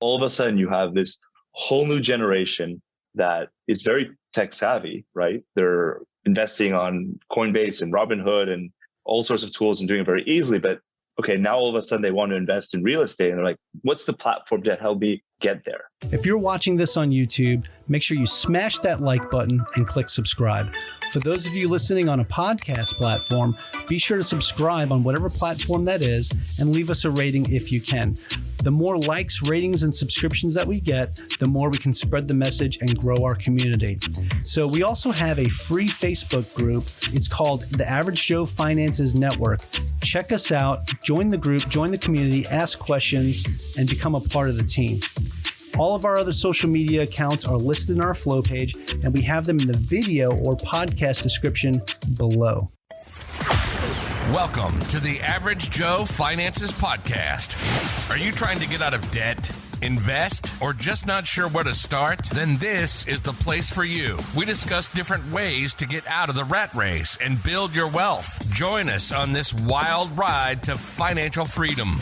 all of a sudden you have this whole new generation that is very tech savvy, right? They're investing on Coinbase and Robinhood and all sorts of tools and doing it very easily. But okay, now all of a sudden they want to invest in real estate. And they're like, what's the platform to help me get there? If you're watching this on YouTube, make sure you smash that like button and click subscribe. For those of you listening on a podcast platform, be sure to subscribe on whatever platform that is and leave us a rating if you can. The more likes, ratings, and subscriptions that we get, the more we can spread the message and grow our community. So we also have a free Facebook group. It's called The Average Joe Finances Network. Check us out, join the group, join the community, ask questions, and become a part of the team. All of our other social media accounts are listed in our flow page, and we have them in the video or podcast description below. Welcome to the Average Joe Finances Podcast. Are you trying to get out of debt, invest, or just not sure where to start? Then this is the place for you. We discuss different ways to get out of the rat race and build your wealth. Join us on this wild ride to financial freedom.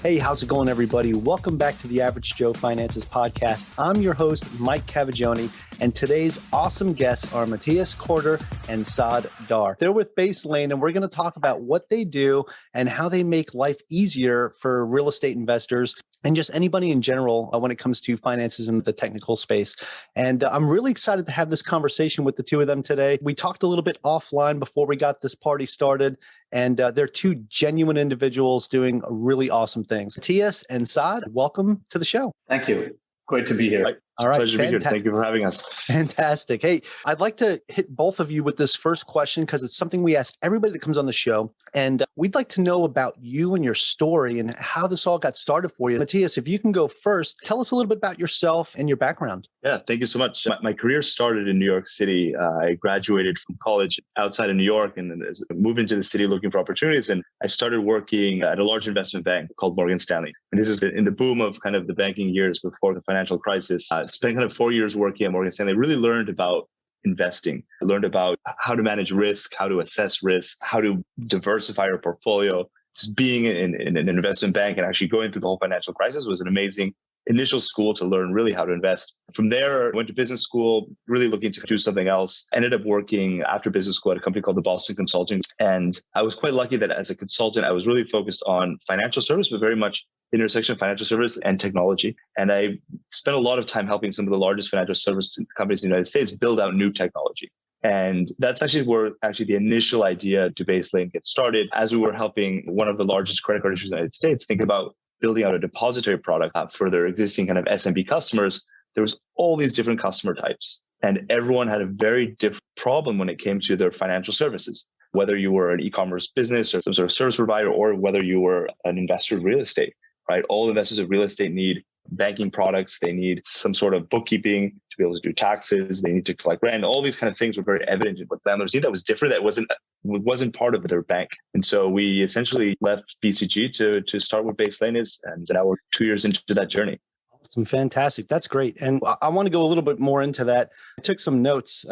Hey, how's it going, everybody? Welcome back to the Average Joe Finances Podcast. I'm your host, Mike Cavaggioni, and today's awesome guests are Mathias Korder and Saad Dar. They're with Baselane, and we're going to talk about what they do and how they make life easier for real estate investors and just anybody in general when it comes to finances in the technical space. And I'm really excited to have this conversation with the two of them today. We talked a little bit offline before we got this party started, and they're two genuine individuals doing really awesome things. Mathias and Saad, welcome to the show. Thank you. Great to be here. All right. Pleasure to be here. Thank you for having us. Fantastic. Hey, I'd like to hit both of you with this first question because it's something we ask everybody that comes on the show. And we'd like to know about you and your story and how this all got started for you. Mathias, if you can go first, tell us a little bit about yourself and your background. Yeah, thank you so much. My career started in New York City. I graduated from college outside of New York and then moved into the city looking for opportunities. And I started working at a large investment bank called Morgan Stanley. And this is in the boom of kind of the banking years before the financial crisis. Spent kind of 4 years working at Morgan Stanley. Really learned about investing. I learned about how to manage risk, how to assess risk, how to diversify your portfolio. Just being in an investment bank and actually going through the whole financial crisis was an amazing initial school to learn really how to invest. From there, I went to business school, really looking to do something else. Ended up working after business school at a company called the Boston Consulting. And I was quite lucky that as a consultant, I was really focused on financial service, but very much intersection of financial service and technology. And I spent a lot of time helping some of the largest financial service companies in the United States build out new technology. And that's actually where the initial idea to Baselane gets started, as we were helping one of the largest credit card issuers in the United States think about building out a depository product for their existing kind of SMB customers. There was all these different customer types, and everyone had a very different problem when it came to their financial services, whether you were an e-commerce business or some sort of service provider, or whether you were an investor in real estate, right? All investors of real estate need banking products. They need some sort of bookkeeping to be able to do taxes. They need to collect rent. All these kind of things were very evident in what landlords need that was different. That wasn't part of their bank. And so we essentially left BCG to start with Baselane and now we're 2 years into that journey. Awesome. Fantastic. That's great. And I want to go a little bit more into that. I took some notes,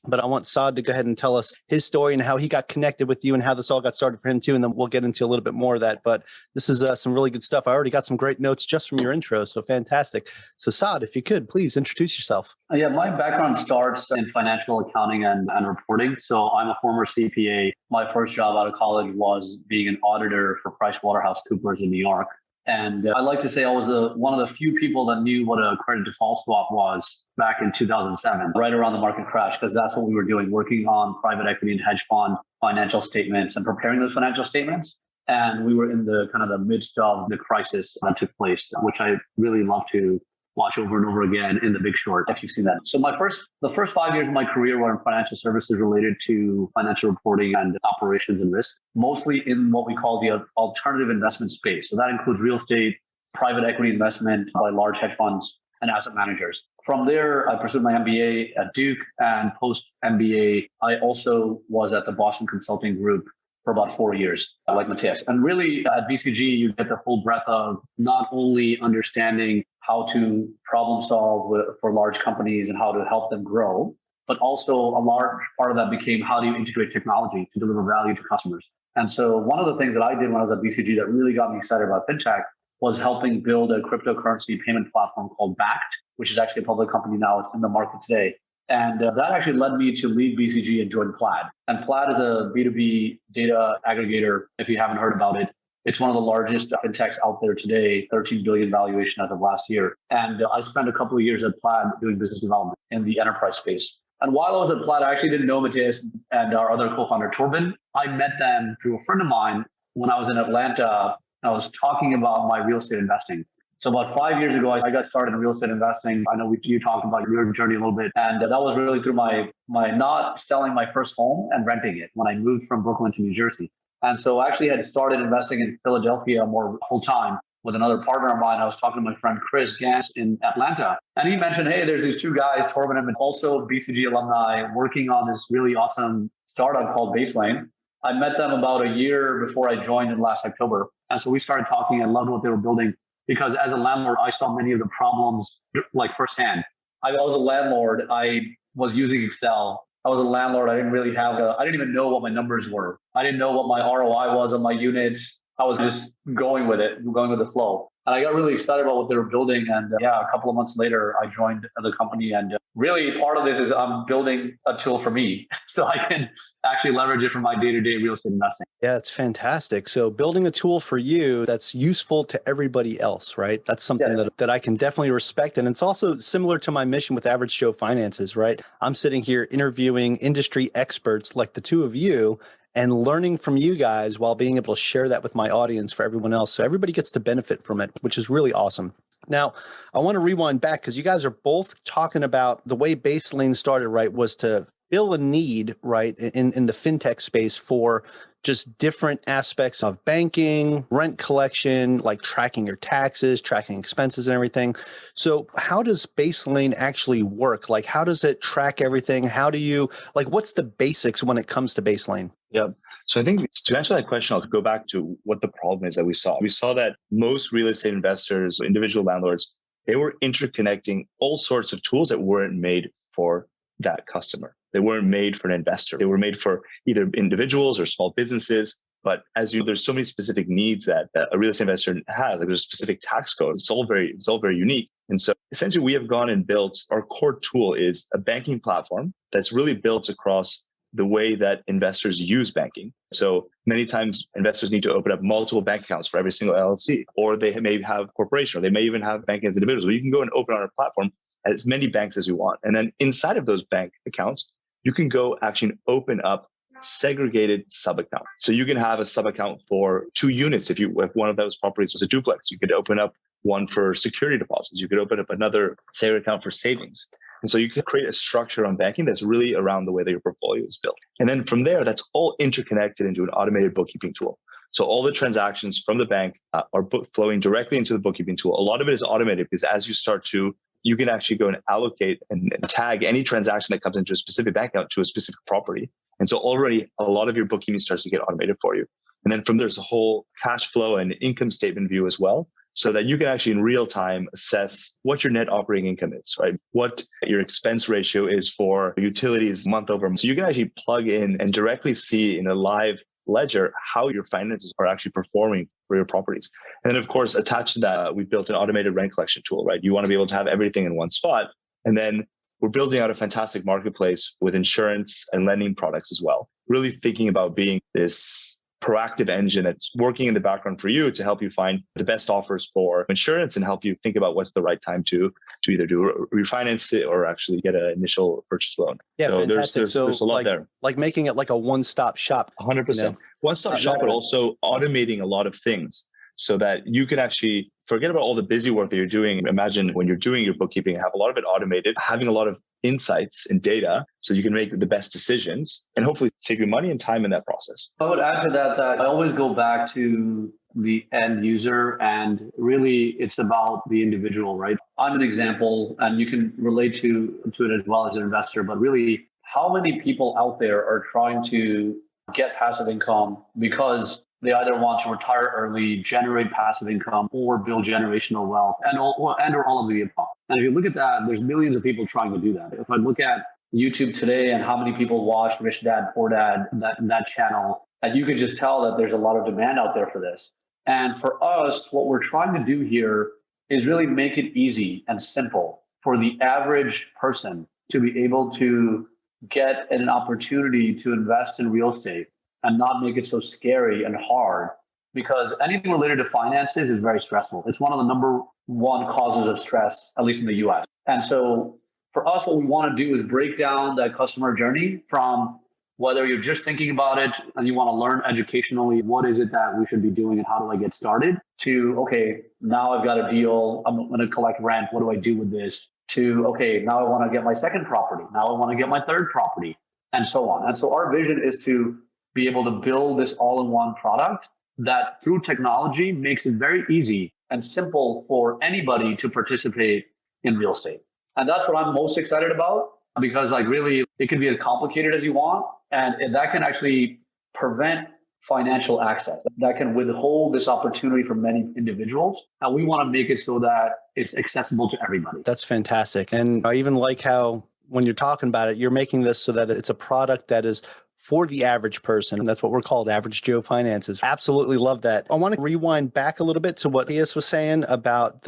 but I want Saad to go ahead and tell us his story and how he got connected with you and how this all got started for him too. And then we'll get into a little bit more of that. But this is some really good stuff. I already got some great notes just from your intro. So fantastic. So Saad, if you could, please introduce yourself. Yeah, my background starts in financial accounting and reporting. So I'm a former CPA. My first job out of college was being an auditor for PricewaterhouseCoopers in New York. And I like to say I was one of the few people that knew what a credit default swap was back in 2007, right around the market crash, because that's what we were doing, working on private equity and hedge fund financial statements and preparing those financial statements. And we were in the kind of the midst of the crisis that took place, which I really love to watch over and over again in The Big Short, if you've seen that. So the first 5 years of my career were in financial services related to financial reporting and operations and risk, mostly in what we call the alternative investment space. So that includes real estate, private equity investment by large hedge funds and asset managers. From there, I pursued my MBA at Duke, and post MBA, I also was at the Boston Consulting Group for about 4 years, like Mathias. And really at BCG, you get the full breadth of not only understanding how to problem solve for large companies and how to help them grow, but also a large part of that became how do you integrate technology to deliver value to customers. And so one of the things that I did when I was at BCG that really got me excited about fintech was helping build a cryptocurrency payment platform called Backed, which is actually a public company now. It's in the market today. And that actually led me to leave BCG and join Plaid. And Plaid is a B2B data aggregator, if you haven't heard about it. It's one of the largest fintechs out there today, 13 billion valuation as of last year. And I spent a couple of years at Plaid doing business development in the enterprise space. And while I was at Plaid, I actually didn't know Mathias and our other co-founder, Thorben. I met them through a friend of mine when I was in Atlanta. I was talking about my real estate investing. So about 5 years ago, I got started in real estate investing. I know you talked about your journey a little bit. And that was really through my not selling my first home and renting it when I moved from Brooklyn to New Jersey. And so I actually had started investing in Philadelphia more full time with another partner of mine. I was talking to my friend Chris Gans in Atlanta. And he mentioned, hey, there's these two guys, Thorben and also BCG alumni, working on this really awesome startup called Baselane. I met them about a year before I joined in last October. And so we started talking and loved what they were building because as a landlord, I saw many of the problems like firsthand. I was a landlord. I was using Excel. I was a landlord. I didn't even know what my numbers were. I didn't know what my ROI was on my units. I was just going with the flow. And I got really excited about what they were building. And a couple of months later, I joined the company. And really part of this is I'm building a tool for me so I can actually leverage it for my day-to-day real estate investing. Yeah, it's fantastic. So building a tool for you that's useful to everybody else, right? That's something that I can definitely respect. And it's also similar to my mission with Average Joe Finances, right? I'm sitting here interviewing industry experts like the two of you and learning from you guys while being able to share that with my audience for everyone else. So everybody gets to benefit from it, which is really awesome. Now, I want to rewind back because you guys are both talking about the way Baselane started, right, was to fill a need, right, in the fintech space for just different aspects of banking, rent collection, like tracking your taxes, tracking expenses and everything. So how does Baselane actually work? Like, how does it track everything? How do you, like, what's the basics when it comes to Baselane? Yeah. So I think to answer that question, I'll go back to what the problem is that we saw. We saw that most real estate investors, individual landlords, they were interconnecting all sorts of tools that weren't made for that customer. They weren't made for an investor. They were made for either individuals or small businesses. But as you, there's so many specific needs that a real estate investor has. Like there's a specific tax code. It's all very unique. And so essentially we have gone and built, our core tool is a banking platform that's really built across the way that investors use banking. So many times investors need to open up multiple bank accounts for every single LLC, or they may have a corporation, or they may even have banking as individuals. But you can go and open on our platform as many banks as you want. And then inside of those bank accounts, you can go actually open up segregated sub-account. So you can have a sub-account for 2 units. If one of those properties was a duplex, you could open up one for security deposits. You could open up another segregated account for savings. And so you can create a structure on banking that's really around the way that your portfolio is built. And then from there, that's all interconnected into an automated bookkeeping tool. So all the transactions from the bank are flowing directly into the bookkeeping tool. A lot of it is automated because as you start to, you can actually go and allocate and tag any transaction that comes into a specific bank account to a specific property. And so already a lot of your bookkeeping starts to get automated for you. And then from there's a whole cash flow and income statement view as well, so that you can actually in real time assess what your net operating income is, right? What your expense ratio is for utilities month over month. So you can actually plug in and directly see in a live ledger how your finances are actually performing for your properties. And then of course, attached to that, we built an automated rent collection tool, right? You want to be able to have everything in one spot. And then we're building out a fantastic marketplace with insurance and lending products as well. Really thinking about being this proactive engine that's working in the background for you to help you find the best offers for insurance and help you think about what's the right time to either do refinance it or actually get an initial purchase loan. Yeah, so fantastic. there's a lot there. Like making it like a one-stop shop. 100%. One-stop shop, but also automating a lot of things so that you can actually forget about all the busy work that you're doing. Imagine when you're doing your bookkeeping, have a lot of it automated, having a lot of insights and data so you can make the best decisions and hopefully save you money and time in that process. I would add to that I always go back to the end user, and really it's about the individual, right? I'm an example, and you can relate to it as well as an investor, but really how many people out there are trying to get passive income because they either want to retire early, generate passive income, or build generational wealth, and or all of the above. And if you look at that, there's millions of people trying to do that. If I look at YouTube today and how many people watch Rich Dad, Poor Dad, that channel, and you can just tell that there's a lot of demand out there for this. And for us, what we're trying to do here is really make it easy and simple for the average person to be able to get an opportunity to invest in real estate and not make it so scary and hard, because anything related to finances is very stressful. It's one of the number one causes of stress, at least in the US. And so for us, what we want to do is break down that customer journey from whether you're just thinking about it and you want to learn educationally, what is it that we should be doing and how do I get started, to, okay, now I've got a deal, I'm going to collect rent, what do I do with this, to, okay, now I want to get my second property, now I want to get my third property, and so on. And so our vision is to be able to build this all-in-one product that through technology makes it very easy and simple for anybody to participate in real estate. And that's what I'm most excited about, because like really it can be as complicated as you want, and that can actually prevent financial access. That can withhold this opportunity from many individuals. And we want to make it so that it's accessible to everybody. That's fantastic. And I even like how when you're talking about it, you're making this so that it's a product that is for the average person. And that's what we're called, Average Joe Finances. Absolutely love that. I want to rewind back a little bit to what Mathias was saying about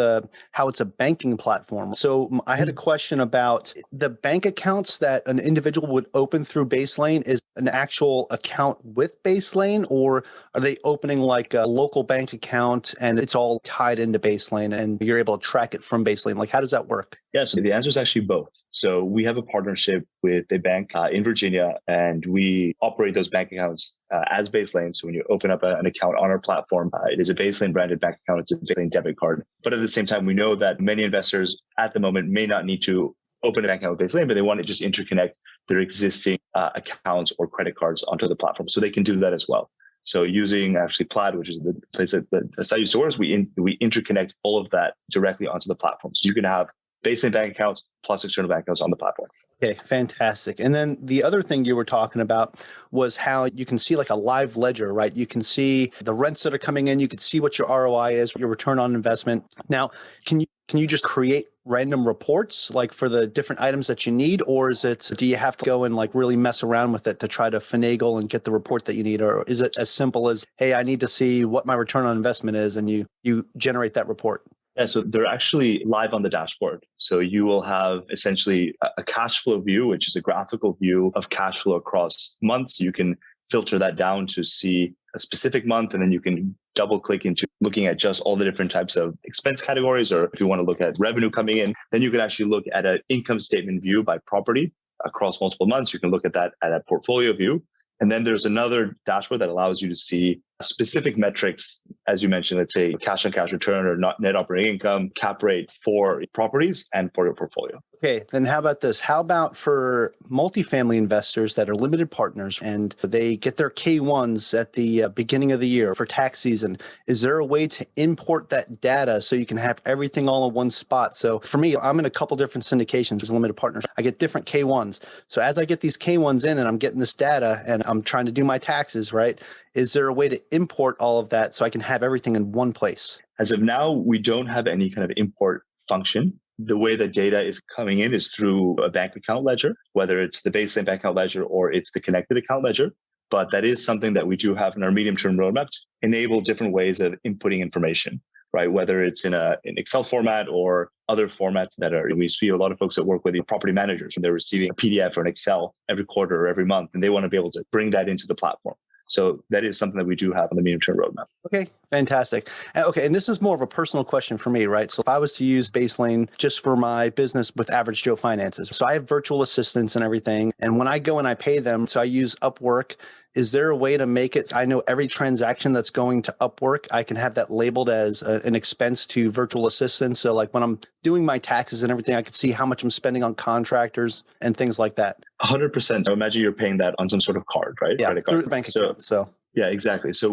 how it's a banking platform. So I had a question about the bank accounts that an individual would open through Baselane. Is an actual account with Baselane, or are they opening like a local bank account and it's all tied into Baselane and you're able to track it from Baselane? Like, how does that work? Yeah, so the answer is actually both. So we have a partnership with a bank in Virginia, and we operate those bank accounts as Baselane. So when you open up an account on our platform, it is a Baselane branded bank account. It's a Baselane debit card. But at the same time, we know that many investors at the moment may not need to open a bank account with Baselane, but they want to just interconnect their existing accounts or credit cards onto the platform. So they can do that as well. So using actually Plaid, which is the place that Saad used to work, we interconnect all of that directly onto the platform. So you can have Baselane bank accounts plus external bank accounts on the platform. Okay, fantastic. And then the other thing you were talking about was how you can see like a live ledger, right? You can see the rents that are coming in. You can see what your ROI is, your return on investment. Now, can you just create random reports like for the different items that you need, or do you have to go and like really mess around with it to try to finagle and get the report that you need? Or is it as simple as, hey, I need to see what my return on investment is, and you generate that report? Yeah, so they're actually live on the dashboard. So you will have essentially a cash flow view, which is a graphical view of cash flow across months. You can filter that down to see a specific month, and then you can double click into looking at just all the different types of expense categories. Or if you want to look at revenue coming in, then you can actually look at an income statement view by property across multiple months. You can look at that at a portfolio view. And then there's another dashboard that allows you to see specific metrics, as you mentioned, let's say cash on cash return or not net operating income, cap rate for properties and for your portfolio. Okay, then how about this? How about for multifamily investors that are limited partners and they get their K1s at the beginning of the year for tax season? Is there a way to import that data so you can have everything all in one spot? So for me, I'm in a couple different syndications as limited partners. I get different K1s. So as I get these K1s in and I'm getting this data and I'm trying to do my taxes, right? Is there a way to import all of that so I can have everything in one place? As of now, we don't have any kind of import function. The way that data is coming in is through a bank account ledger, whether it's the Baselane bank account ledger or it's the connected account ledger. But that is something that we do have in our medium-term roadmap to enable different ways of inputting information, right? Whether it's in an Excel format or other formats we see a lot of folks that work with the property managers, and they're receiving a PDF or an Excel every quarter or every month, and they want to be able to bring that into the platform. So that is something that we do have on the medium-term roadmap. Okay, fantastic. Okay, and this is more of a personal question for me, right? So if I was to use Baselane just for my business with Average Joe Finances, so I have virtual assistants and everything, and when I go and I pay them, so I use Upwork. Is there a way to make it, I know every transaction that's going to Upwork, I can have that labeled as an expense to virtual assistants. So like when I'm doing my taxes and everything, I can see how much I'm spending on contractors and things like that. 100%. So imagine you're paying that on some sort of card, right? Yeah, credit through card. the bank account. So yeah, exactly. So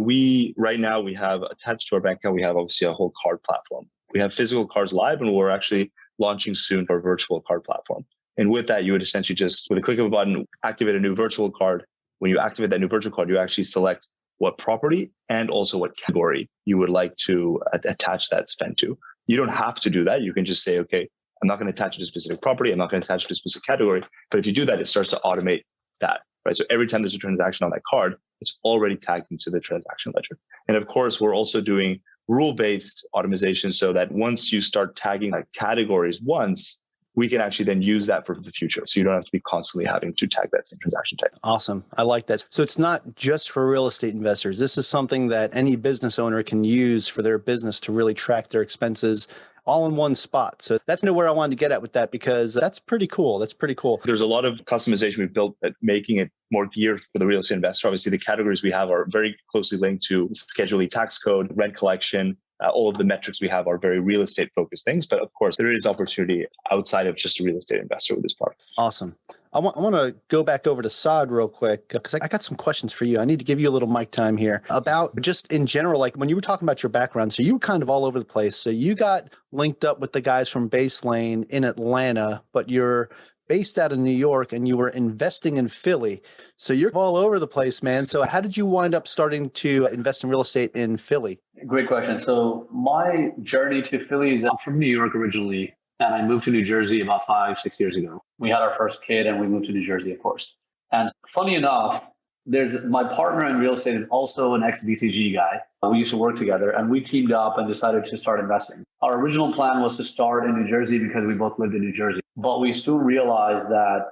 right now we have attached to our bank account, we have obviously a whole card platform. We have physical cards live, and we're actually launching soon our virtual card platform. And with that, you would essentially just, with a click of a button, activate a new virtual card. When you activate that new virtual card, you actually select what property and also what category you would like to attach that spend to. You don't have to do that. You can just say, okay, I'm not going to attach it to a specific property. I'm not going to attach it to a specific category. But if you do that, it starts to automate that, right? So every time there's a transaction on that card, it's already tagged into the transaction ledger. And of course, we're also doing rule-based automation so that once you start tagging like categories once, we can actually then use that for the future. So you don't have to be constantly having to tag that same transaction type. Awesome. I like that. So it's not just for real estate investors. This is something that any business owner can use for their business to really track their expenses all in one spot. So that's where I wanted to get at with that, because that's pretty cool. That's pretty cool. There's a lot of customization we've built at making it more geared for the real estate investor. Obviously, the categories we have are very closely linked to Schedule E tax code, rent collection. All of the metrics we have are very real estate focused things. But of course, there is opportunity outside of just a real estate investor with this product. Awesome. I want to go back over to Saad real quick, because I got some questions for you. I need to give you a little mic time here about just in general, like when you were talking about your background. So you were kind of all over the place. So you got linked up with the guys from Baselane in Atlanta, but you're based out of New York and you were investing in Philly. So you're all over the place, man. So how did you wind up starting to invest in real estate in Philly? Great question. So my journey to Philly is I'm from New York originally, and I moved to New Jersey about 5-6 years ago. We had our first kid and we moved to New Jersey, of course. And funny enough, there's my partner in real estate is also an ex-BCG guy. We used to work together and we teamed up and decided to start investing. Our original plan was to start in New Jersey because we both lived in New Jersey. But we soon realized that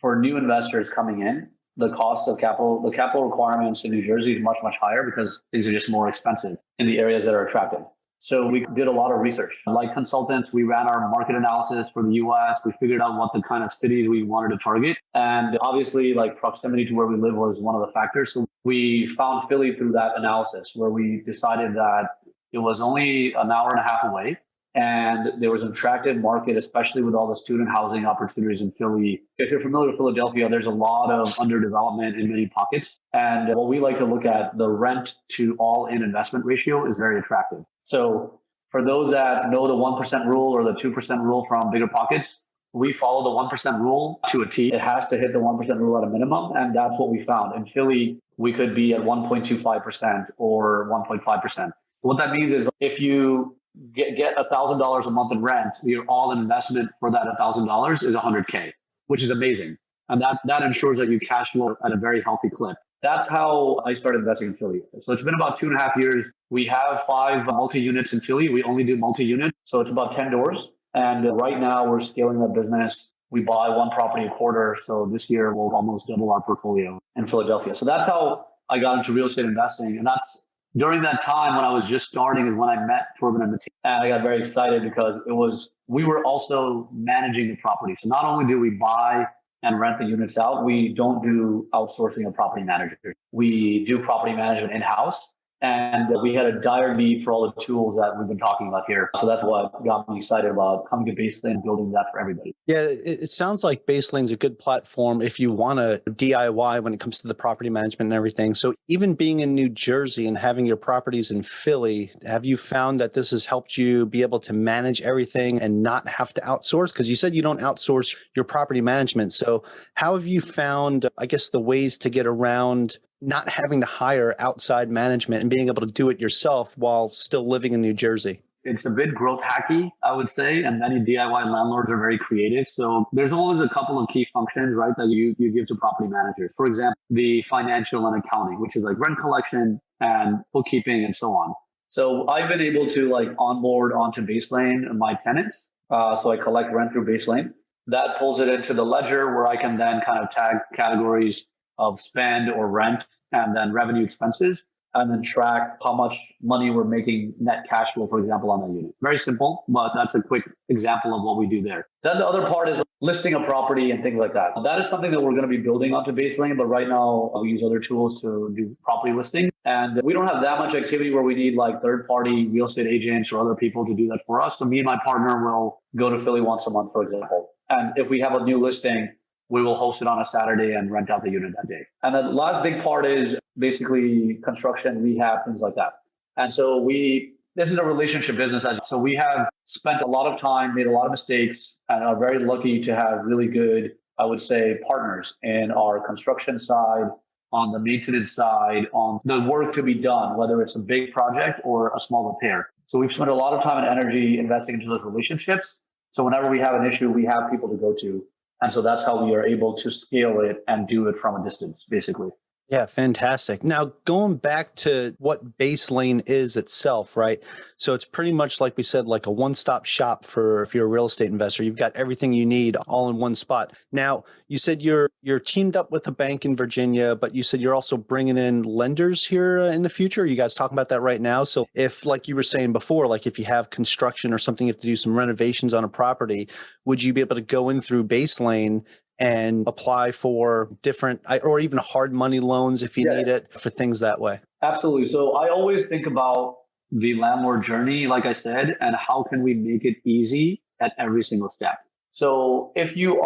for new investors coming in, the cost of capital, the capital requirements in New Jersey is much, much higher because things are just more expensive in the areas that are attractive. So we did a lot of research. Like consultants, we ran our market analysis for the US. We figured out what the kind of cities we wanted to target. And obviously, like proximity to where we live was one of the factors. So we found Philly through that analysis, where we decided that it was only an hour and a half away. And there was an attractive market, especially with all the student housing opportunities in Philly. If you're familiar with Philadelphia, there's a lot of underdevelopment in many pockets. And what we like to look at, the rent to all-in investment ratio is very attractive. So for those that know the 1% rule or the 2% rule from Bigger Pockets, we follow the 1% rule to a T. It has to hit the 1% rule at a minimum. And that's what we found. In Philly, we could be at 1.25% or 1.5%. What that means is if you get $1,000 a month in rent, your all-in investment for that $1,000 is $100K, which is amazing. And that ensures that you cash flow at a very healthy clip. That's how I started investing in Philly. So it's been about 2.5 years. We have 5 multi-units in Philly. We only do multi-unit. So it's about 10 doors. And right now we're scaling that business. We buy 1 property a quarter. So this year we'll almost double our portfolio in Philadelphia. So that's how I got into real estate investing. And that's during that time when I was just starting is when I met Thorben and Mathias. And I got very excited because we were also managing the property. So not only do we buy and rent the units out, we don't do outsourcing of property managers. We do property management in-house. And we had a dire need for all the tools that we've been talking about here. So that's what got me excited about coming to Baselane and building that for everybody. Yeah, it sounds like Baselane's a good platform if you want to DIY when it comes to the property management and everything. So even being in New Jersey and having your properties in Philly, have you found that this has helped you be able to manage everything and not have to outsource? Because you said you don't outsource your property management. So how have you found, I guess, the ways to get around not having to hire outside management and being able to do it yourself while still living in New Jersey? It's a bit growth hacky, I would say, and many DIY landlords are very creative. So there's always a couple of key functions, right, that you give to property managers. For example, the financial and accounting, which is like rent collection and bookkeeping and so on. So I've been able to onboard onto Baselane my tenants. So I collect rent through Baselane. That pulls it into the ledger where I can then kind of tag categories of spend or rent and then revenue expenses, and then track how much money we're making net cash flow, for example, on that unit. Very simple, but that's a quick example of what we do there. Then the other part is listing a property and things like that. That is something that we're going to be building onto Baselane, but right now we use other tools to do property listing. And we don't have that much activity where we need third-party real estate agents or other people to do that for us. So me and my partner will go to Philly once a month, for example. And if we have a new listing, we will host it on a Saturday and rent out the unit that day. And the last big part is basically construction, rehab, things like that. And so this is a relationship business. So we have spent a lot of time, made a lot of mistakes, and are very lucky to have really good, I would say, partners in our construction side, on the maintenance side, on the work to be done, whether it's a big project or a small repair. So we've spent a lot of time and energy investing into those relationships. So whenever we have an issue, we have people to go to. And so that's how we are able to scale it and do it from a distance, basically. Yeah, fantastic. Now, going back to what Baselane is itself, right? So it's pretty much like we said, like a one-stop shop for if you're a real estate investor. You've got everything you need all in one spot. Now, you said you're teamed up with a bank in Virginia, but you said you're also bringing in lenders here in the future. Are you guys talking about that right now? So if, like you were saying before, like if you have construction or something, you have to do some renovations on a property, would you be able to go in through Baselane and apply for different or even hard money loans if you need it for things that way? Absolutely. So I always think about the landlord journey, like I said, and how can we make it easy at every single step. So if you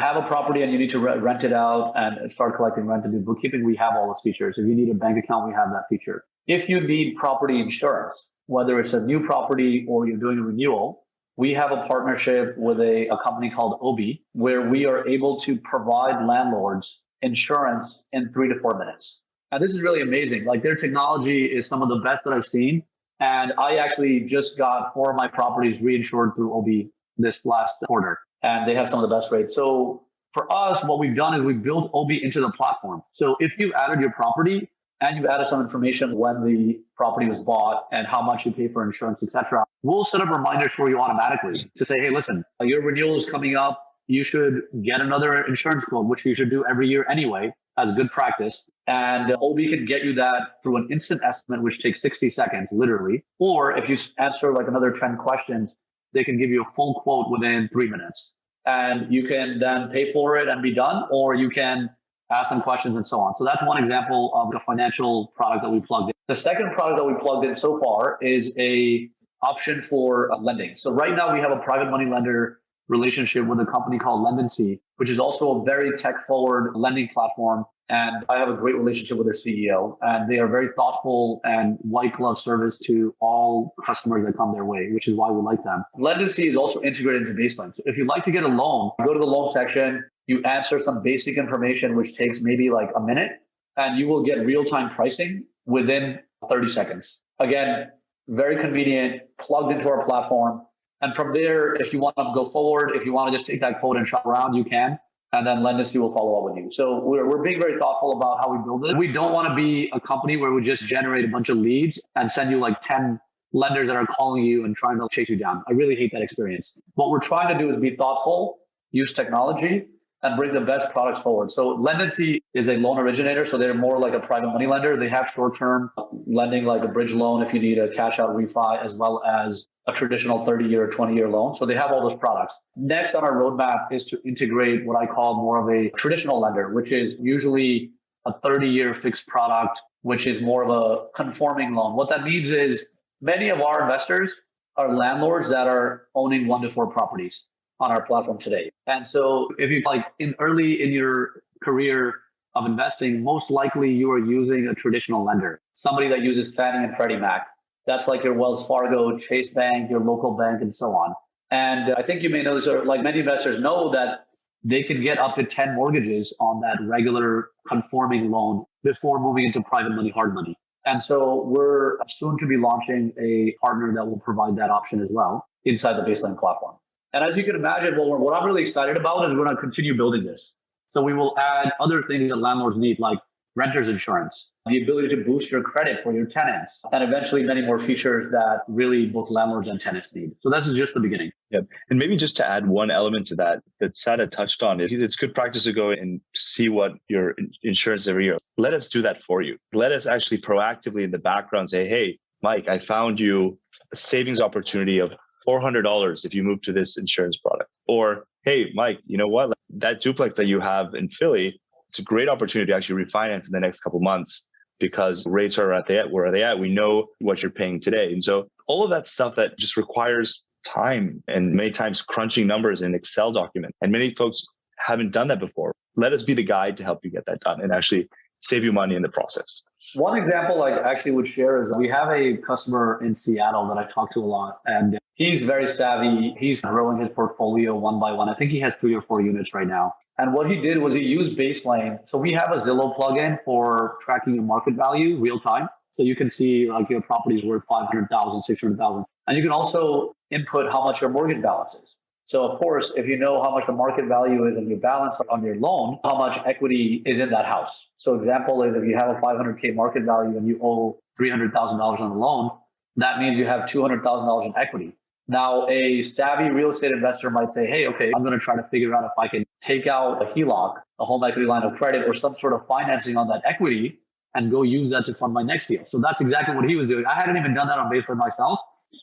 have a property and you need to rent it out and start collecting rent and do bookkeeping, we have all those features. If you need a bank account, we have that feature. If you need property insurance, whether it's a new property or you're doing a renewal, we have a partnership with a company called Obi, where we are able to provide landlords insurance in 3 to 4 minutes. And this is really amazing. Like, their technology is some of the best that I've seen. And I actually just got 4 of my properties reinsured through Obi this last quarter, and they have some of the best rates. So for us, what we've done is we've built Obi into the platform. So if you added your property and you added some information when the property was bought and how much you pay for insurance, etc., we'll set up reminders for you automatically to say, hey, listen, your renewal is coming up. You should get another insurance quote, which you should do every year anyway, as good practice. And Obi can get you that through an instant estimate, which takes 60 seconds, literally. Or if you answer like another 10 questions, they can give you a full quote within 3 minutes. And you can then pay for it and be done, or you can ask them questions and so on. So that's one example of the financial product that we plugged in. The second product that we plugged in so far is a option for lending. So right now we have a private money lender relationship with a company called Lendency, which is also a very tech-forward lending platform. And I have a great relationship with their CEO, and they are very thoughtful and white glove service to all customers that come their way, which is why we like them. Lendency is also integrated into Baselane. So if you'd like to get a loan, go to the loan section, you answer some basic information, which takes maybe like a minute, and you will get real-time pricing within 30 seconds. Again, very convenient, plugged into our platform. And from there, if you want to go forward, if you want to just take that quote and shop around, you can. And then Lendency will follow up with you. So we're being very thoughtful about how we build it. We don't want to be a company where we just generate a bunch of leads and send you like 10 lenders that are calling you and trying to chase you down. I really hate that experience. What we're trying to do is be thoughtful, use technology, and bring the best products forward. So Lendency is a loan originator, so they're more like a private money lender. They have short-term lending, like a bridge loan if you need a cash-out refi, as well as a traditional 30-year or 20-year loan. So they have all those products. Next on our roadmap is to integrate what I call more of a traditional lender, which is usually a 30-year fixed product, which is more of a conforming loan. What that means is many of our investors are landlords that are owning 1 to 4 properties on our platform today. And so if you like early in your career of investing, most likely you are using a traditional lender, somebody that uses Fannie and Freddie Mac. That's like your Wells Fargo, Chase Bank, your local bank, and so on. And I think you may know this, or like many investors know, that they can get up to 10 mortgages on that regular conforming loan before moving into private money, hard money. And so we're soon to be launching a partner that will provide that option as well inside the Baselane platform. And as you can imagine, what I'm really excited about is we're going to continue building this. So we will add other things that landlords need, like renter's insurance, the ability to boost your credit for your tenants, and eventually many more features that really both landlords and tenants need. So this is just the beginning. Yep. And maybe just to add one element to that Saad had touched on, it's good practice to go and see what your insurance every year. Let us do that for you. Let us actually proactively in the background say, hey, Mike, I found you a savings opportunity of $400 if you move to this insurance product. Or, hey, Mike, you know what? That duplex that you have in Philly, it's a great opportunity to actually refinance in the next couple of months because rates are where are they at? We know what you're paying today. And so all of that stuff that just requires time and many times crunching numbers in an Excel document. And many folks haven't done that before. Let us be the guide to help you get that done and actually save you money in the process. One example I actually would share is we have a customer in Seattle that I talk to a lot, and he's very savvy. He's growing his portfolio one by one. I think he has 3 or 4 units right now. And what he did was he used Baselane. So we have a Zillow plugin for tracking your market value real time. So you can see like your property is worth $500,000, $600,000. And you can also input how much your mortgage balance is. So of course, if you know how much the market value is of your balance on your loan, how much equity is in that house. So example is if you have a 500K market value and you owe $300,000 on the loan, that means you have $200,000 in equity. Now, a savvy real estate investor might say, hey, okay, I'm going to try to figure out if I can take out a HELOC, a home equity line of credit, or some sort of financing on that equity and go use that to fund my next deal. So that's exactly what he was doing. I hadn't even done that on Baselane myself.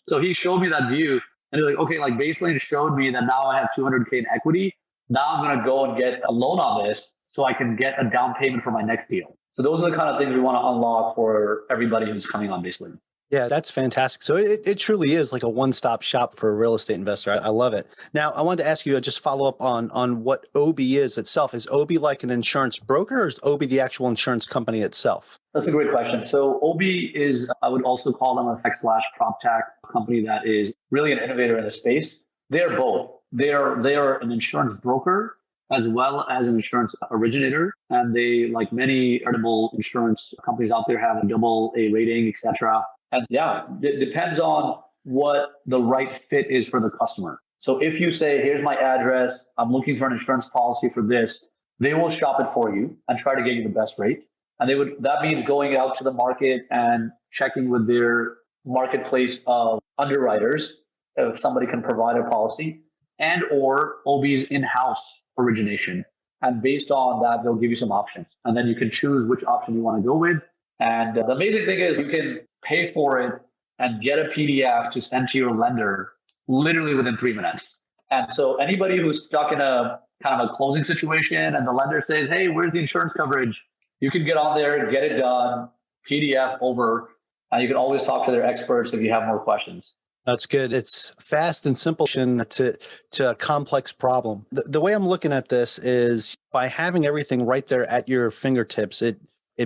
So he showed me that view and he's like, okay, like Baselane showed me that now I have 200K in equity. Now I'm going to go and get a loan on this so I can get a down payment for my next deal. So those are the kind of things we want to unlock for everybody who's coming on Baselane. Yeah, that's fantastic. So it truly is like a one-stop shop for a real estate investor. I love it. Now, I wanted to ask you, just follow up on what OBI is itself. Is OBI like an insurance broker, or is OBI the actual insurance company itself? That's a great question. So OBI is, I would also call them a tech/PropTech company that is really an innovator in the space. They're both. They are an insurance broker as well as an insurance originator. And they, like many credible insurance companies out there, have a AA rating, etc. And yeah, it depends on what the right fit is for the customer. So if you say, here's my address, I'm looking for an insurance policy for this, they will shop it for you and try to get you the best rate. And that means going out to the market and checking with their marketplace of underwriters if somebody can provide a policy, and or OB's in-house origination. And based on that, they'll give you some options. And then you can choose which option you want to go with. And the amazing thing is you can pay for it and get a PDF to send to your lender literally within 3 minutes. And so anybody who's stuck in a kind of a closing situation and the lender says, hey, where's the insurance coverage? You can get on there, get it done, PDF over, and you can always talk to their experts if you have more questions. That's good. It's fast and simple to a complex problem. The way I'm looking at this is by having everything right there at your fingertips, it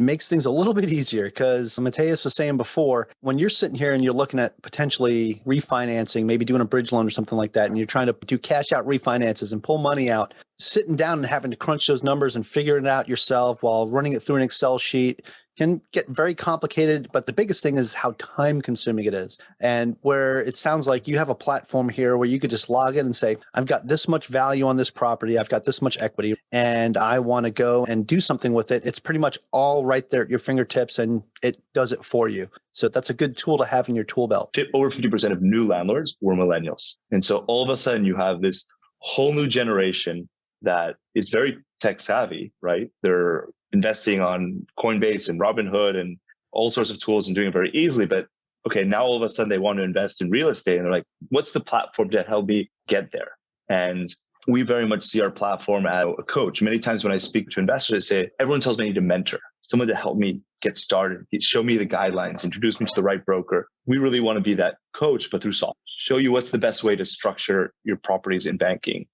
makes things a little bit easier, because Mathias was saying before, when you're sitting here and you're looking at potentially refinancing, maybe doing a bridge loan or something like that, and you're trying to do cash out refinances and pull money out, sitting down and having to crunch those numbers and figure it out yourself while running it through an Excel sheet can get very complicated. But the biggest thing is how time consuming it is. And where it sounds like you have a platform here where you could just log in and say, I've got this much value on this property, I've got this much equity, and I want to go and do something with it. It's pretty much all right there at your fingertips, and it does it for you. So that's a good tool to have in your tool belt. Over 50% of new landlords were millennials. And so all of a sudden you have this whole new generation that is very tech savvy, right? They're investing on Coinbase and Robinhood and all sorts of tools and doing it very easily. But okay, now all of a sudden they want to invest in real estate, and they're like, what's the platform to help me get there? And we very much see our platform as a coach. Many times when I speak to investors, I say, everyone tells me I need a mentor, someone to help me get started, show me the guidelines, introduce me to the right broker. We really want to be that coach, but through software. Show you what's the best way to structure your properties in banking,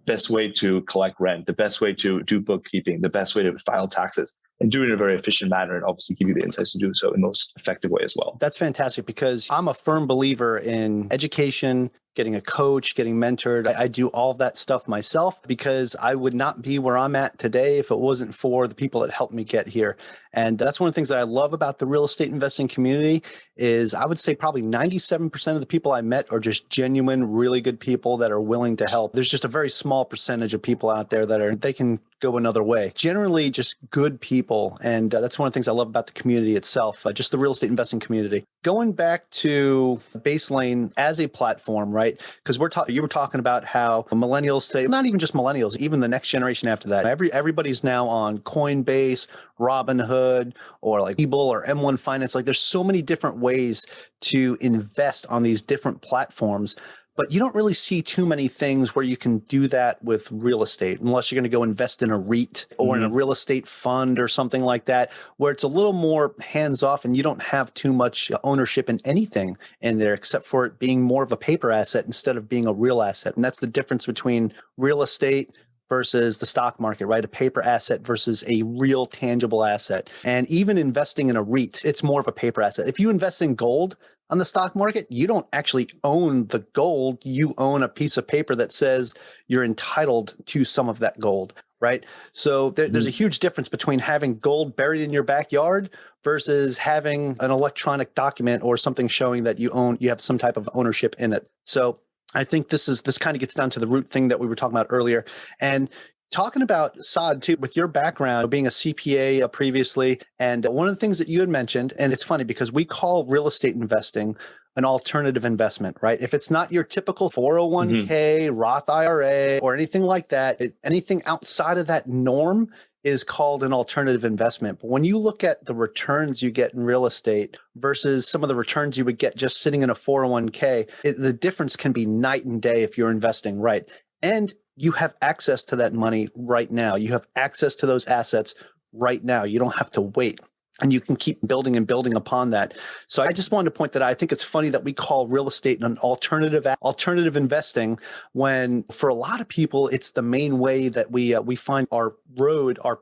best way to collect rent, the best way to do bookkeeping, the best way to file taxes, and do it in a very efficient manner, and obviously give you the insights to do so in the most effective way as well. That's fantastic, because I'm a firm believer in education, getting a coach, getting mentored. I do all that stuff myself, because I would not be where I'm at today if it wasn't for the people that helped me get here. And that's one of the things that I love about the real estate investing community is I would say probably 97% of the people I met are just genuine, really good people that are willing to help. There's just a very small percentage of people out there that they can go another way. Generally, just good people. And that's one of the things I love about the community itself, just the real estate investing community. Going back to Baselane as a platform, right? Because you were talking about how millennials today, not even just millennials, even the next generation after that, everybody's now on Coinbase, Robinhood, or like Webull or M1 Finance. Like there's so many different ways to invest on these different platforms. But you don't really see too many things where you can do that with real estate, unless you're going to go invest in a REIT or in a real estate fund or something like that, where it's a little more hands off and you don't have too much ownership in anything in there, except for it being more of a paper asset instead of being a real asset. And that's the difference between real estate versus the stock market, right? A paper asset versus a real tangible asset. And even investing in a REIT, it's more of a paper asset. If you invest in gold on the stock market, you don't actually own the gold. You own a piece of paper that says you're entitled to some of that gold, right? So there's a huge difference between having gold buried in your backyard versus having an electronic document or something showing that you have some type of ownership in it. So I think this kind of gets down to the root thing that we were talking about earlier. And talking about Saad too, with your background, being a CPA previously, and one of the things that you had mentioned, and it's funny because we call real estate investing an alternative investment, right? If it's not your typical 401k, Roth IRA, or anything like that, anything outside of that norm is called an alternative investment. But when you look at the returns you get in real estate versus some of the returns you would get just sitting in a 401k, the difference can be night and day if you're investing right. And you have access to that money right now. You have access to those assets right now. You don't have to wait. And you can keep building and building upon that. So I just wanted to point that out. I think it's funny that we call real estate an alternative investing, when for a lot of people, it's the main way that we find our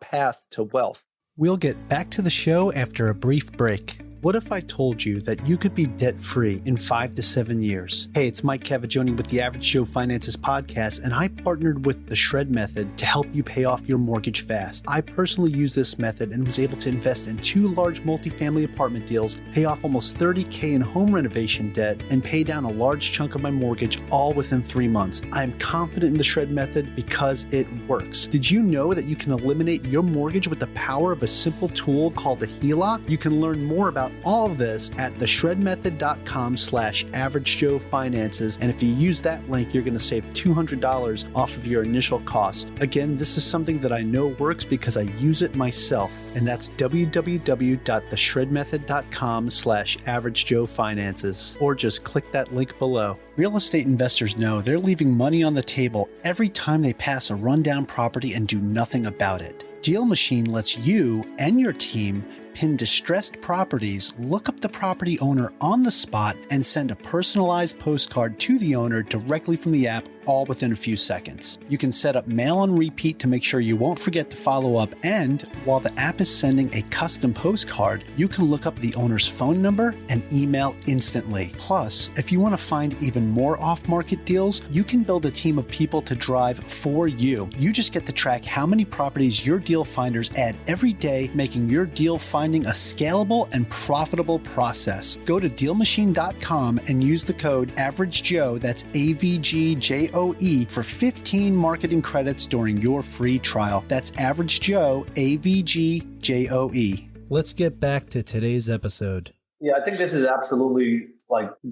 path to wealth. We'll get back to the show after a brief break. What if I told you that you could be debt-free in 5 to 7 years? Hey, it's Mike Cavaggioni with the Average Joe Finances podcast, and I partnered with the Shred Method to help you pay off your mortgage fast. I personally used this method and was able to invest in 2 large multifamily apartment deals, pay off almost $30,000 in home renovation debt, and pay down a large chunk of my mortgage all within 3 months. I am confident in the Shred Method because it works. Did you know that you can eliminate your mortgage with the power of a simple tool called a HELOC? You can learn more about all of this at theshredmethod.com/averagejoefinances. And if you use that link, you're going to save $200 off of your initial cost. Again, this is something that I know works because I use it myself. And that's www.theshredmethod.com/averagejoefinances. Or just click that link below. Real estate investors know they're leaving money on the table every time they pass a rundown property and do nothing about it. Deal Machine lets you and your team pin distressed properties, look up the property owner on the spot, and send a personalized postcard to the owner directly from the app, all within a few seconds. You can set up mail on repeat to make sure you won't forget to follow up, and while the app is sending a custom postcard, you can look up the owner's phone number and email instantly. Plus, if you want to find even more off-market deals, you can build a team of people to drive for you. You just get to track how many properties your deal finders add every day, making your deal finding a scalable and profitable process. Go to DealMachine.com and use the code AverageJoe, that's AVGJOE, for 15 marketing credits during your free trial. That's AverageJoe, AVGJOE. Let's get back to today's episode. Yeah, I think this is absolutely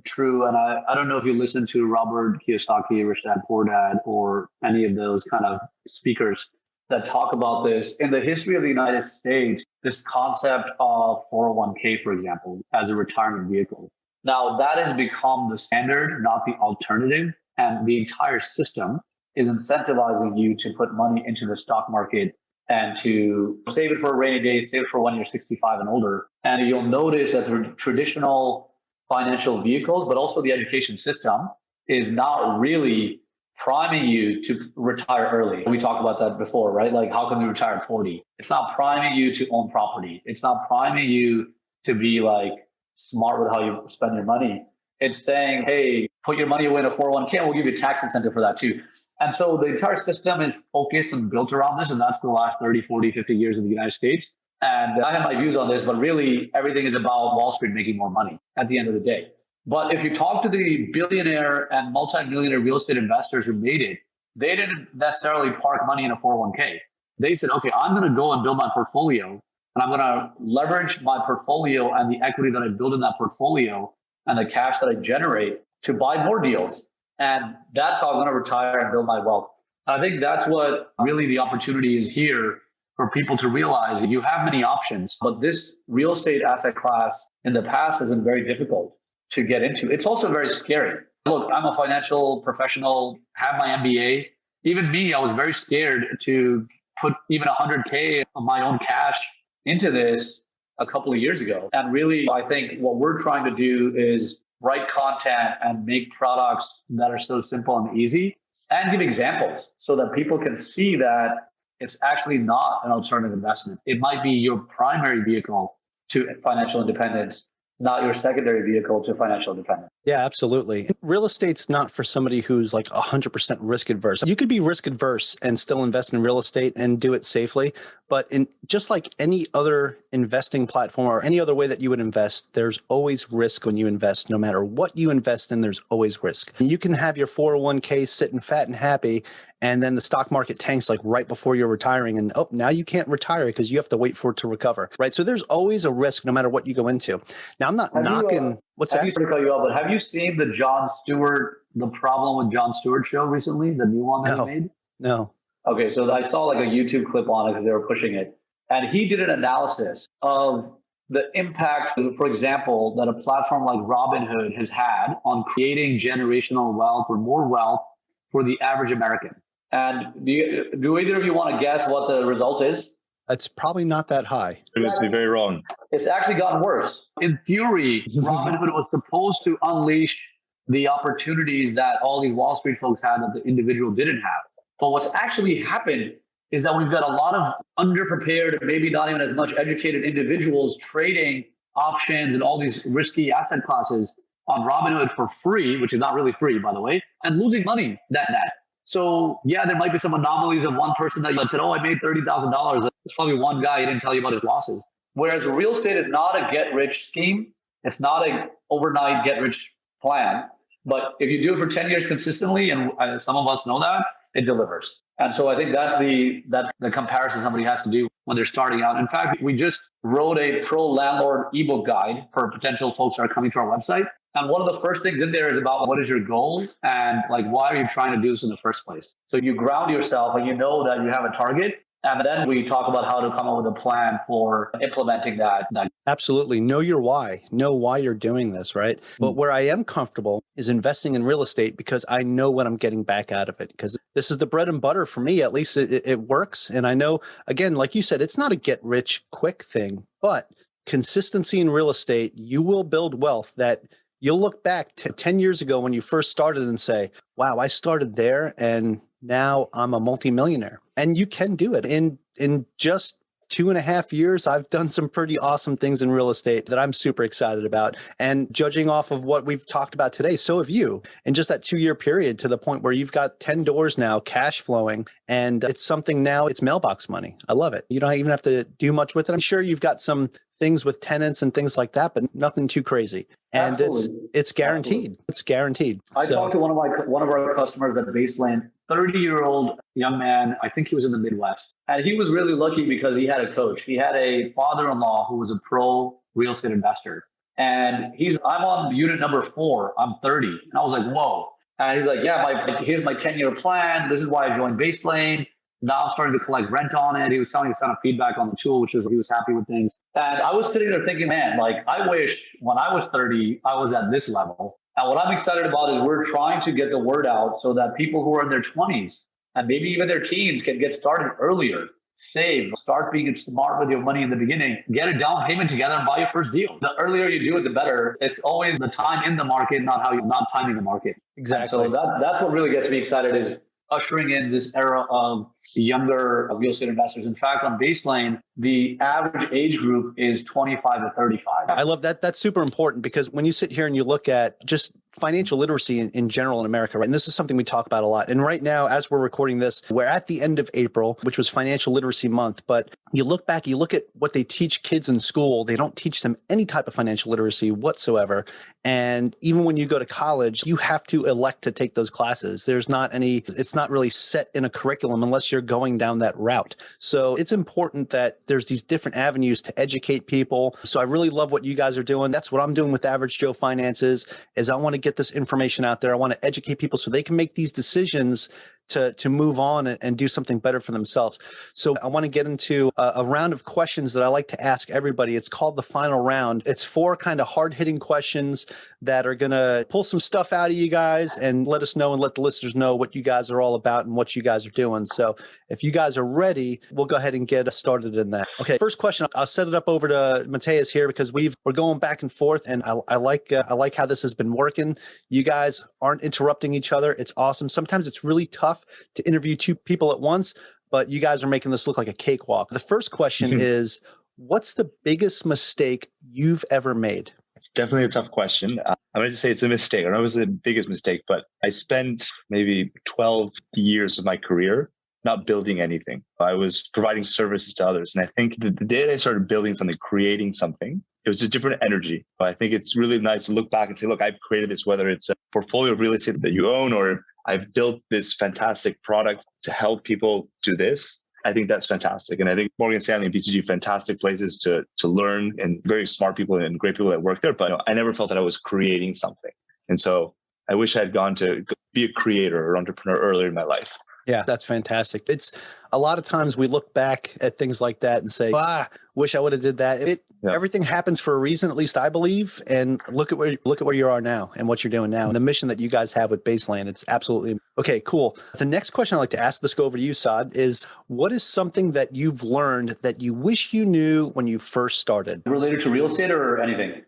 true. And I don't know if you listen to Robert Kiyosaki, Rashad Pordad, or any of those kind of speakers that talk about this. In the history of the United States, this concept of 401k, for example, as a retirement vehicle. Now, that has become the standard, not the alternative. And the entire system is incentivizing you to put money into the stock market and to save it for a rainy day, save it for when you're 65 and older. And you'll notice that the traditional financial vehicles, but also the education system, is not really priming you to retire early. We talked about that before, right? Like, how can you retire at 40? It's not priming you to own property. It's not priming you to be smart with how you spend your money. It's saying, hey, put your money away in a 401k and we'll give you a tax incentive for that too. And so the entire system is focused and built around this. And that's the last 30, 40, 50 years of the United States. And I have my views on this, but really everything is about Wall Street making more money at the end of the day. But if you talk to the billionaire and multi-millionaire real estate investors who made it, they didn't necessarily park money in a 401k. They said, okay, I'm going to go and build my portfolio, and I'm going to leverage my portfolio and the equity that I build in that portfolio and the cash that I generate to buy more deals. And that's how I'm going to retire and build my wealth. I think that's what really the opportunity is here for people to realize that you have many options, but this real estate asset class in the past has been very difficult to get into. It's also very scary. Look, I'm a financial professional, have my MBA. Even me, I was very scared to put even 100K of my own cash into this a couple of years ago. And really, I think what we're trying to do is write content and make products that are so simple and easy, and give examples so that people can see that it's actually not an alternative investment. It might be your primary vehicle to financial independence, not your secondary vehicle to financial independence. Yeah, absolutely. Real estate's not for somebody who's like 100% risk adverse. You could be risk adverse and still invest in real estate and do it safely. But in just like any other investing platform or any other way that you would invest, there's always risk when you invest. No matter what you invest in, there's always risk. You can have your 401k sitting fat and happy, and then the stock market tanks like right before you're retiring, and now you can't retire because you have to wait for it to recover, right? So there's always a risk no matter what you go into. Now, I'm not knocking. What's that? Sorry to cut you off, but have you seen the problem with Jon Stewart show recently, the new one that he made? No. Okay, so I saw like a YouTube clip on it because they were pushing it. And he did an analysis of the impact, for example, that a platform like Robinhood has had on creating generational wealth or more wealth for the average American. And do either of you want to guess what the result is? It's probably not that high. It must be very wrong. It's actually gotten worse. In theory, Robinhood was supposed to unleash the opportunities that all these Wall Street folks had that the individual didn't have. But what's actually happened is that we've got a lot of underprepared, maybe not even as much educated individuals trading options and all these risky asset classes on Robinhood for free, which is not really free, by the way, and losing money net. So yeah, there might be some anomalies of one person that said, oh, I made $30,000. There's probably one guy who didn't tell you about his losses. Whereas real estate is not a get-rich scheme. It's not an overnight get-rich plan. But if you do it for 10 years consistently, and some of us know that, it delivers. And so I think that's the comparison somebody has to do when they're starting out. In fact, we just wrote a pro landlord ebook guide for potential folks that are coming to our website. And one of the first things in there is about what is your goal and like, why are you trying to do this in the first place? So you ground yourself and you know that you have a target. And then we talk about how to come up with a plan for implementing that. Absolutely. Know your why. Know why you're doing this, right? But where I am comfortable is investing in real estate because I know what I'm getting back out of it. Because this is the bread and butter for me. At least it works. And I know, again, like you said, it's not a get rich quick thing, but consistency in real estate, you will build wealth that you'll look back to 10 years ago when you first started and say, wow, I started there and now I'm a multimillionaire. And you can do it. In just 2.5 years, I've done some pretty awesome things in real estate that I'm super excited about. And judging off of what we've talked about today, so have you. In just that 2-year period to the point where you've got 10 doors now, cash flowing, and it's something now, it's mailbox money. I love it. You don't even have to do much with it. I'm sure you've got some things with tenants and things like that, but nothing too crazy. And it's guaranteed. Absolutely. It's guaranteed. I talked to one of our customers at Baselane, 30-year-old young man. I think he was in the Midwest. And he was really lucky because he had a coach. He had a father-in-law who was a pro real estate investor. And I'm on unit number 4. I'm 30. And I was like, whoa. And he's like, yeah, here's my 10-year plan. This is why I joined Baselane. Now I'm starting to collect rent on it. He was telling me some feedback on the tool, which was he was happy with things. And I was sitting there thinking, man, like I wish when I was 30, I was at this level. And what I'm excited about is we're trying to get the word out so that people who are in their 20s and maybe even their teens can get started earlier, save, start being smart with your money in the beginning, get a down payment together and buy your first deal. The earlier you do it, the better. It's always the time in the market, not timing the market. Exactly. And so that's what really gets me excited is ushering in this era of younger real estate investors. In fact, on Baselane, the average age group is 25 to 35. I love that. That's super important because when you sit here and you look at just financial literacy in general in America, right? And this is something we talk about a lot. And right now, as we're recording this, we're at the end of April, which was Financial Literacy Month. But you look back, you look at what they teach kids in school, they don't teach them any type of financial literacy whatsoever. And even when you go to college, you have to elect to take those classes. It's not really set in a curriculum unless you're going down that route. So it's important that there's these different avenues to educate people. So I really love what you guys are doing. That's what I'm doing with Average Joe Finances is I want to get this information out there. I want to educate people so they can make these decisions to move on and do something better for themselves. So I want to get into a round of questions that I like to ask everybody. It's called the final round. It's 4 kind of hard-hitting questions that are going to pull some stuff out of you guys and let us know and let the listeners know what you guys are all about and what you guys are doing. So if you guys are ready, we'll go ahead and get started in that. Okay, first question. I'll set it up over to Mathias here because we're going back and forth, and I like how this has been working. You guys aren't interrupting each other. It's awesome. Sometimes it's really tough to interview 2 people at once, but you guys are making this look like a cakewalk. The first question is, what's the biggest mistake you've ever made? It's definitely a tough question. I'm going to say it's a mistake. I don't know if it was the biggest mistake, but I spent maybe 12 years of my career not building anything. I was providing services to others. And I think the day that I started building something, creating something, it was just different energy. But I think it's really nice to look back and say, look, I've created this, whether it's a portfolio of real estate that you own, or I've built this fantastic product to help people do this. I think that's fantastic. And I think Morgan Stanley and BCG, fantastic places to learn, and very smart people and great people that work there. But I never felt that I was creating something. And so I wish I had gone to be a creator or entrepreneur earlier in my life. Yeah, that's fantastic. It's a lot of times we look back at things like that and say, wish I would have did that. Everything happens for a reason, at least I believe. And look at where you are now and what you're doing now. And the mission that you guys have with Baselane, it's absolutely okay, cool. The next question I'd like to ask, let's go over to you, Saad, is what is something that you've learned that you wish you knew when you first started? Related to real estate or anything?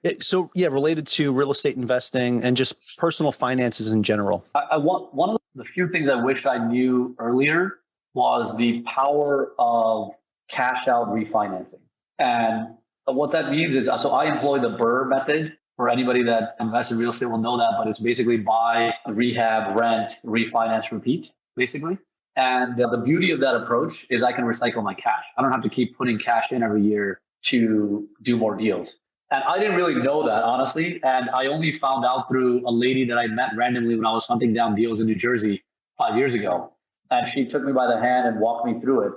Related to real estate investing and just personal finances in general. One of the few things I wish I knew earlier was the power of cash out refinancing. And what that means is, so I employ the BRRRR method. For anybody that invests in real estate will know that, but it's basically buy, rehab, rent, refinance, repeat, basically. And the beauty of that approach is I can recycle my cash. I don't have to keep putting cash in every year to do more deals. And I didn't really know that, honestly. And I only found out through a lady that I met randomly when I was hunting down deals in New Jersey 5 years ago. And she took me by the hand and walked me through it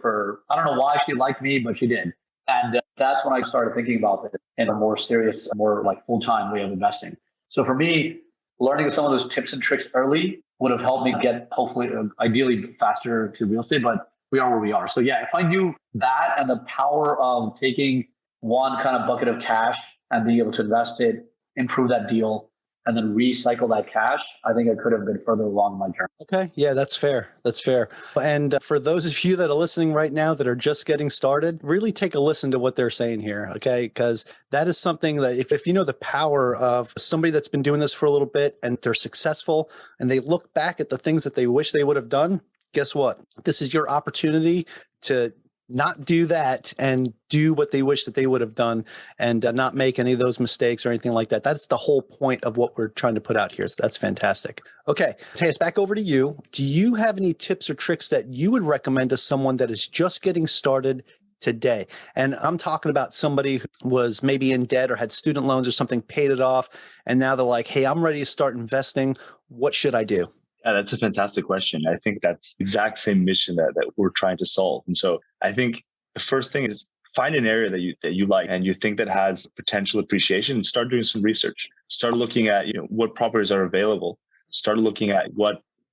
I don't know why she liked me, but she did. And that's when I started thinking about it in a more serious, more like full-time way of investing. So for me, learning some of those tips and tricks early would have helped me get, hopefully, ideally faster to real estate, but we are where we are. So yeah, if I knew that and the power of taking one kind of bucket of cash and being able to invest it, improve that deal, and then recycle that cash, I think I could have been further along my journey. Okay. Yeah, that's fair. That's fair. And for those of you that are listening right now that are just getting started, really take a listen to what they're saying here. Okay. Because that is something that if you know the power of somebody that's been doing this for a little bit and they're successful and they look back at the things that they wish they would have done, guess what? This is your opportunity to not do that and do what they wish that they would have done and not make any of those mistakes or anything like that. That's the whole point of what we're trying to put out here. So that's fantastic. Okay, Mathias, back over to you. Do you have any tips or tricks that you would recommend to someone that is just getting started today? And I'm talking about somebody who was maybe in debt or had student loans or something, paid it off, and now they're like, hey, I'm ready to start investing. What should I do? Yeah, that's a fantastic question. I think that's the exact same mission that we're trying to solve. And so I think the first thing is find an area that you like and you think that has potential appreciation, and start doing some research. Start looking at what properties are available. Start looking at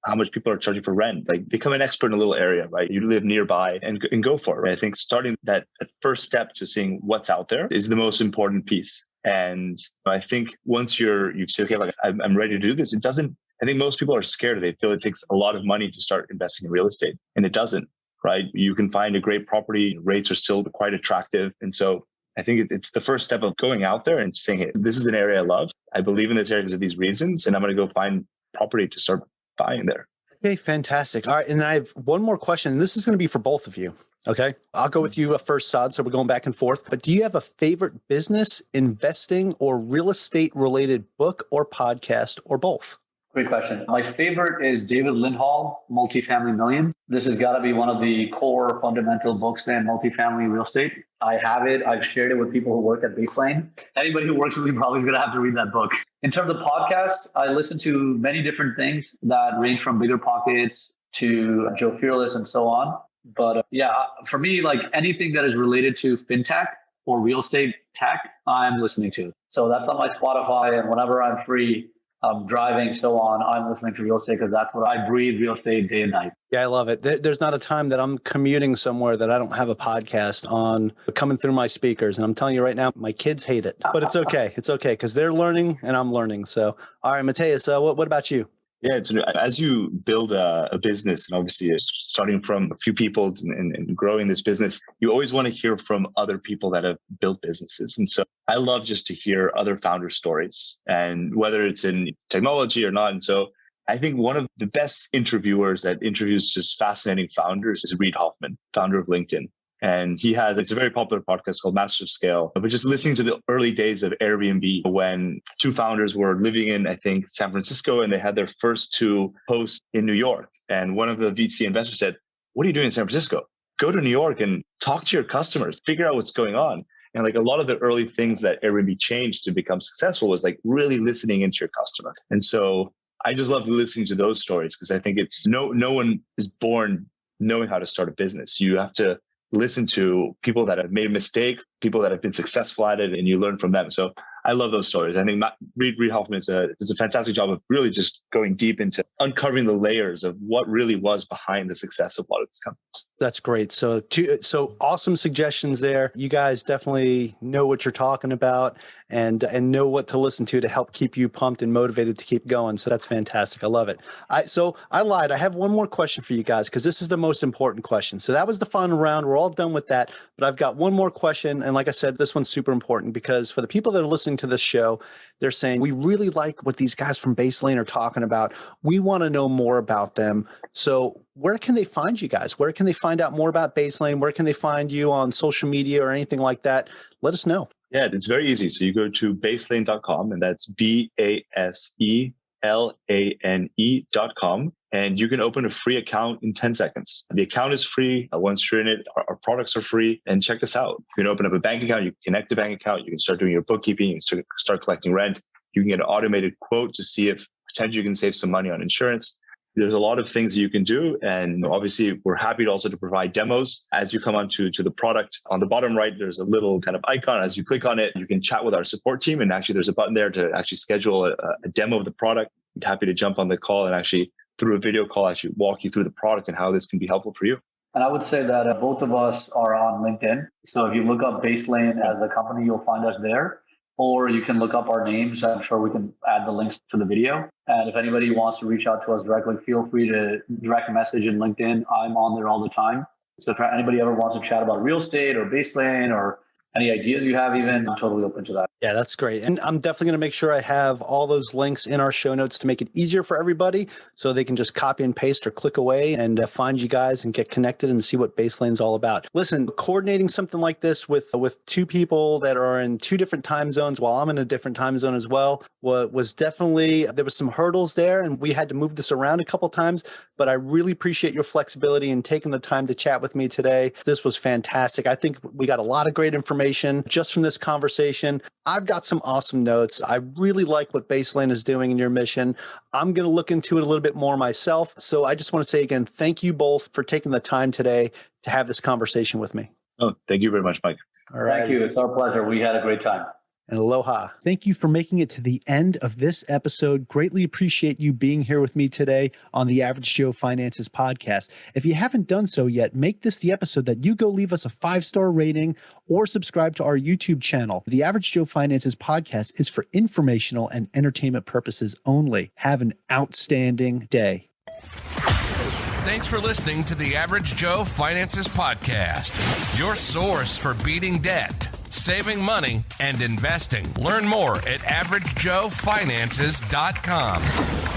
how much people are charging for rent. Like, become an expert in a little area, right? You live nearby and go for it. Right? I think starting that first step to seeing what's out there is the most important piece. And I think once you say, okay, like I'm ready to do this, I think most people are scared. They feel it takes a lot of money to start investing in real estate, and it doesn't, right? You can find a great property. Rates are still quite attractive. And so I think it's the first step of going out there and saying, hey, this is an area I love. I believe in this area because of these reasons, and I'm going to go find property to start buying there. Okay, fantastic. All right. And I have one more question, and this is going to be for both of you. Okay. I'll go with you first, Saad. So we're going back and forth. But do you have a favorite business, investing, or real estate related book or podcast, or both? Great question. My favorite is David Lindhall, Multifamily Millions. This has got to be one of the core fundamental books in multifamily real estate. I have it. I've shared it with people who work at Baselane. Anybody who works with me probably is going to have to read that book. In terms of podcasts, I listen to many different things that range from Bigger Pockets to Joe Fearless and so on. But for me, like anything that is related to fintech or real estate tech, I'm listening to. So that's on my Spotify, and whenever I'm free, driving, so on, I'm listening to real estate because that's what I breathe, real estate, day and night. Yeah, I love it. There's not a time that I'm commuting somewhere that I don't have a podcast on coming through my speakers. And I'm telling you right now, my kids hate it, but it's okay. It's okay because they're learning and I'm learning. So, all right, Mathias, what about you? Yeah, as you build a business, and obviously starting from a few people and growing this business, you always want to hear from other people that have built businesses. And so I love just to hear other founder stories, and whether it's in technology or not. And so I think one of the best interviewers that interviews just fascinating founders is Reid Hoffman, founder of LinkedIn. And it's a very popular podcast called Master of Scale, but just listening to the early days of Airbnb when two founders were living in, I think, San Francisco, and they had their first two hosts in New York. And one of the VC investors said, "What are you doing in San Francisco? Go to New York and talk to your customers, figure out what's going on." And like a lot of the early things that Airbnb changed to become successful was like really listening into your customer. And so I just love listening to those stories because I think it's no one is born knowing how to start a business. You have to listen to people that have made mistakes, people that have been successful at it, and you learn from them. So I love those stories. I think Reid Hoffman does a fantastic job of really just going deep into uncovering the layers of what really was behind the success of a lot of these companies. That's great. So awesome suggestions there. You guys definitely know what you're talking about and know what to listen to help keep you pumped and motivated to keep going. So that's fantastic. I love it. I lied. I have one more question for you guys because this is the most important question. So that was the final round. We're all done with that. But I've got one more question. And like I said, this one's super important because for the people that are listening to this show, they're saying, we really like what these guys from Baselane are talking about. We want to know more about them. So where can they find you guys? Where can they find out more about Baselane? Where can they find you on social media or anything like that? Let us know. Yeah, it's very easy. So you go to baselane.com, and that's BASELANE.com. And you can open a free account in 10 seconds. The account is free. Once you're in it, our products are free. And check us out. You can open up a bank account. You can connect a bank account. You can start doing your bookkeeping. You can start collecting rent. You can get an automated quote to see if potentially you can save some money on insurance. There's a lot of things that you can do. And obviously, we're happy to also to provide demos as you come onto the product. On the bottom right, there's a little kind of icon. As you click on it, you can chat with our support team. And actually, there's a button there to actually schedule a demo of the product. I'm happy to jump on the call and actually, through a video call, actually walk you through the product and how this can be helpful for you. And I would say that both of us are on LinkedIn. So if you look up Baselane as a company, you'll find us there. Or you can look up our names. I'm sure we can add the links to the video. And if anybody wants to reach out to us directly, feel free to direct message in LinkedIn. I'm on there all the time. So if anybody ever wants to chat about real estate or Baselane or any ideas you have even, I'm totally open to that. Yeah, that's great. And I'm definitely going to make sure I have all those links in our show notes to make it easier for everybody so they can just copy and paste or click away and find you guys and get connected and see what Baselane's all about. Listen, coordinating something like this with two people that are in two different time zones while I'm in a different time zone as well was definitely, there was some hurdles there and we had to move this around a couple times, but I really appreciate your flexibility and taking the time to chat with me today. This was fantastic. I think we got a lot of great information just from this conversation. I've got some awesome notes. I really like what Baselane is doing in your mission. I'm going to look into it a little bit more myself. So I just want to say again, thank you both for taking the time today to have this conversation with me. Oh, thank you very much, Mike. All right. Thank you. It's our pleasure. We had a great time. And aloha. Thank you for making it to the end of this episode. Greatly appreciate you being here with me today on the Average Joe Finances podcast. If you haven't done so yet, make this the episode that you go leave us a 5-star rating or subscribe to our YouTube channel. The Average Joe Finances podcast is for informational and entertainment purposes only. Have an outstanding day. Thanks for listening to the Average Joe Finances podcast, your source for beating debt, saving money, and investing. Learn more at averagejoefinances.com.